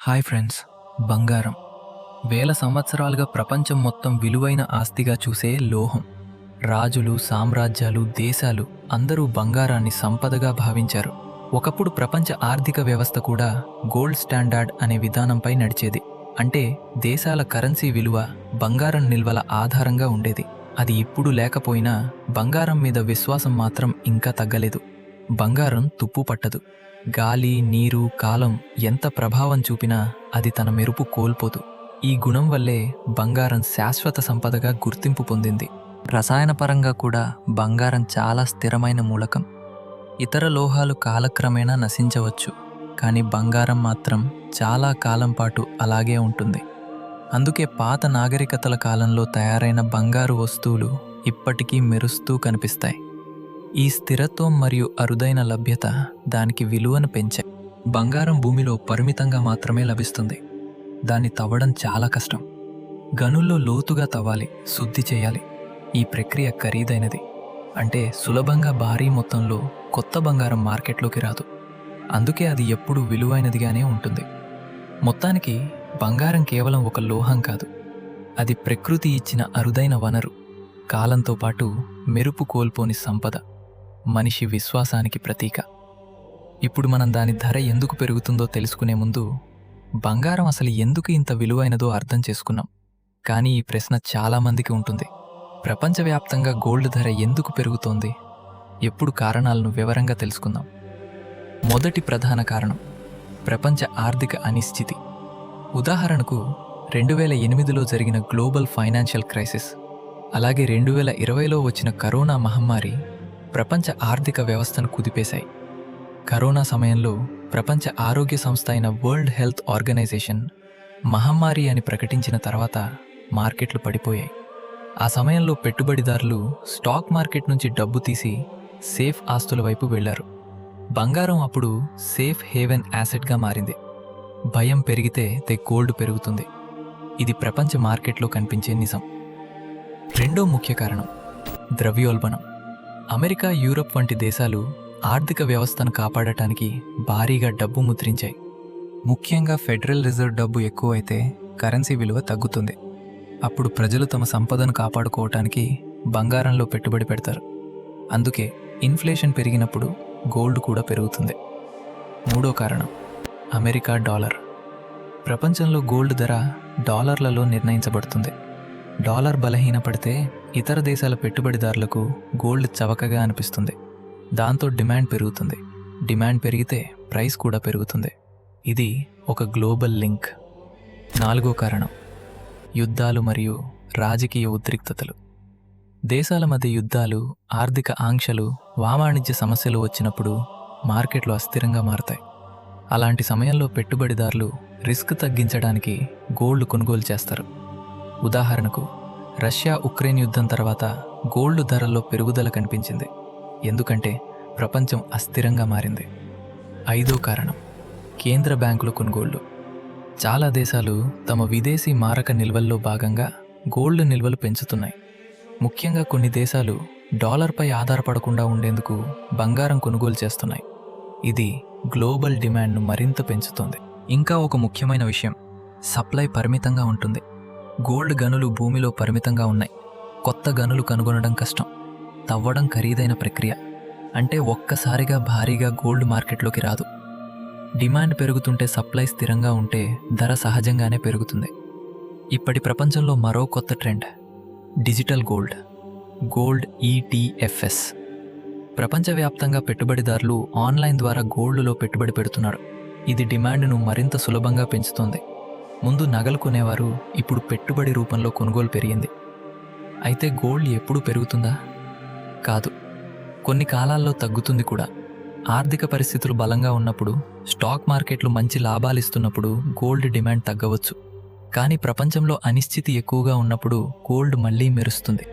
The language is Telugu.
Hi friends. బంగారం వేల సంవత్సరాలుగా ప్రపంచం మొత్తం విలువైన ఆస్తిగా చూసే లోహం. రాజులు, సామ్రాజ్యాలు, దేశాలు అందరూ బంగారాన్ని సంపదగా భావించారు. ఒకప్పుడు ప్రపంచ ఆర్థిక వ్యవస్థ కూడా గోల్డ్ స్టాండర్డ్ అనే విధానంపై నడిచేది. అంటే దేశాల కరెన్సీ విలువ బంగారం నిల్వల ఆధారంగా ఉండేది. అది ఇప్పుడు లేకపోయినా బంగారం మీద విశ్వాసం మాత్రం ఇంకా తగ్గలేదు. బంగారం తుప్పు పట్టదు. గాలి, నీరు, కాలం ఎంత ప్రభావం చూపినా అది తన మెరుపు కోల్పోదు. ఈ గుణం వల్లే బంగారం శాశ్వత సంపదగా గుర్తింపు పొందింది. రసాయనపరంగా కూడా బంగారం చాలా స్థిరమైన మూలకం. ఇతర లోహాలు కాలక్రమేణా నశించవచ్చు, కానీ బంగారం మాత్రం చాలా కాలం పాటు అలాగే ఉంటుంది. అందుకే పాత నాగరికతల కాలంలో తయారైన బంగారు వస్తువులు ఇప్పటికీ మెరుస్తూ కనిపిస్తాయి. ఈ స్థిరత్వం మరియు అరుదైన లభ్యత దానికి విలువను పెంచాయి. బంగారం భూమిలో పరిమితంగా మాత్రమే లభిస్తుంది. దాన్ని తవ్వడం చాలా కష్టం. గనుల్లో లోతుగా తవ్వాలి, శుద్ధి చేయాలి. ఈ ప్రక్రియ ఖరీదైనది. అంటే సులభంగా భారీ మొత్తంలో కొత్త బంగారం మార్కెట్లోకి రాదు. అందుకే అది ఎప్పుడూ విలువైనదిగానే ఉంటుంది. మొత్తానికి బంగారం కేవలం ఒక లోహం కాదు, అది ప్రకృతి ఇచ్చిన అరుదైన వనరు. కాలంతో పాటు మెరుపు కోల్పోని సంపద, మనిషి విశ్వాసానికి ప్రతీక. ఇప్పుడు మనం దాని ధర ఎందుకు పెరుగుతుందో తెలుసుకునే ముందు బంగారం అసలు ఎందుకు ఇంత విలువైనదో అర్థం చేసుకున్నాం. కానీ ఈ ప్రశ్న చాలామందికి ఉంటుంది. ప్రపంచవ్యాప్తంగా గోల్డ్ ధర ఎందుకు పెరుగుతోంది? ఎప్పుడు కారణాలను వివరంగా తెలుసుకుందాం. మొదటి ప్రధాన కారణం ప్రపంచ ఆర్థిక అనిశ్చితి. ఉదాహరణకు 2008లో జరిగిన గ్లోబల్ ఫైనాన్షియల్ క్రైసిస్, అలాగే 2020లో వచ్చిన కరోనా మహమ్మారి ప్రపంచ ఆర్థిక వ్యవస్థను కుదిపేశాయి. కరోనా సమయంలో ప్రపంచ ఆరోగ్య సంస్థ అయిన వరల్డ్ హెల్త్ ఆర్గనైజేషన్ మహమ్మారి అని ప్రకటించిన తర్వాత మార్కెట్లు పడిపోయాయి. ఆ సమయంలో పెట్టుబడిదారులు స్టాక్ మార్కెట్ నుంచి డబ్బు తీసి సేఫ్ ఆస్తుల వైపు వెళ్లారు. బంగారం అప్పుడు సేఫ్ హేవెన్ యాసెట్గా మారింది. భయం పెరిగితే గోల్డ్ పెరుగుతుంది. ఇది ప్రపంచ మార్కెట్లో కనిపించే నిజం. రెండో ముఖ్య కారణం ద్రవ్యోల్బణం. అమెరికా, యూరప్ వంటి దేశాలు ఆర్థిక వ్యవస్థను కాపాడటానికి భారీగా డబ్బు ముద్రించాయి. ముఖ్యంగా ఫెడరల్ రిజర్వ్ డబ్బు ఎక్కువైతే కరెన్సీ విలువ తగ్గుతుంది. అప్పుడు ప్రజలు తమ సంపదను కాపాడుకోవటానికి బంగారంలో పెట్టుబడి పెడతారు. అందుకే ఇన్ఫ్లేషన్ పెరిగినప్పుడు గోల్డ్ కూడా పెరుగుతుంది. మూడో కారణం అమెరికా డాలర్. ప్రపంచంలో గోల్డ్ ధర డాలర్లలో నిర్ణయించబడుతుంది. డాలర్ బలహీనపడితే ఇతర దేశాల పెట్టుబడిదారులకు గోల్డ్ చవకగా అనిపిస్తుంది. దాంతో డిమాండ్ పెరుగుతుంది. డిమాండ్ పెరిగితే ప్రైస్ కూడా పెరుగుతుంది. ఇది ఒక గ్లోబల్ లింక్. నాలుగో కారణం యుద్ధాలు మరియు రాజకీయ ఉద్రిక్తతలు. దేశాల మధ్య యుద్ధాలు, ఆర్థిక ఆంక్షలు, వాణిజ్య సమస్యలు వచ్చినప్పుడు మార్కెట్లు అస్థిరంగా మారతాయి. అలాంటి సమయంలో పెట్టుబడిదారులు రిస్క్ తగ్గించడానికి గోల్డ్ కొనుగోలు చేస్తారు. ఉదాహరణకు రష్యా ఉక్రెయిన్ యుద్ధం తర్వాత గోల్డ్ ధరల్లో పెరుగుదల కనిపించింది. ఎందుకంటే ప్రపంచం అస్థిరంగా మారింది. ఐదో కారణం కేంద్ర బ్యాంకుల కొనుగోళ్లు. చాలా దేశాలు తమ విదేశీ మారక నిల్వల్లో భాగంగా గోల్డ్ నిల్వలు పెంచుతున్నాయి. ముఖ్యంగా కొన్ని దేశాలు డాలర్పై ఆధారపడకుండా ఉండేందుకు బంగారం కొనుగోలు చేస్తున్నాయి. ఇది గ్లోబల్ డిమాండ్ను మరింత పెంచుతుంది. ఇంకా ఒక ముఖ్యమైన విషయం, సప్లై పరిమితంగా ఉంటుంది. గోల్డ్ గనులు భూమిలో పరిమితంగా ఉన్నాయి. కొత్త గనులు కనుగొనడం కష్టం. తవ్వడం ఖరీదైన ప్రక్రియ. అంటే ఒక్కసారిగా భారీగా గోల్డ్ మార్కెట్లోకి రాదు. డిమాండ్ పెరుగుతుంటే సప్లై స్థిరంగా ఉంటే ధర సహజంగానే పెరుగుతుంది. ఇప్పటి ప్రపంచంలో మరో కొత్త ట్రెండ్ డిజిటల్ గోల్డ్, గోల్డ్ ఈటీఎఫ్ఎస్. ప్రపంచవ్యాప్తంగా పెట్టుబడిదారులు ఆన్లైన్ ద్వారా గోల్డ్లో పెట్టుబడి పెడుతున్నారు. ఇది డిమాండ్ను మరింత సులభంగా పెంచుతోంది. ముందు నగలు కొనేవారు, ఇప్పుడు పెట్టుబడి రూపంలో కొనుగోలు పెరిగింది. అయితే గోల్డ్ ఎప్పుడు పెరుగుతుందా? కాదు, కొన్ని కాలాల్లో తగ్గుతుంది కూడా. ఆర్థిక పరిస్థితులు బలంగా ఉన్నప్పుడు, స్టాక్ మార్కెట్లు మంచి లాభాలిస్తున్నప్పుడు గోల్డ్ డిమాండ్ తగ్గవచ్చు. కానీ ప్రపంచంలో అనిశ్చితి ఎక్కువగా ఉన్నప్పుడు గోల్డ్ మళ్ళీ మెరుస్తుంది.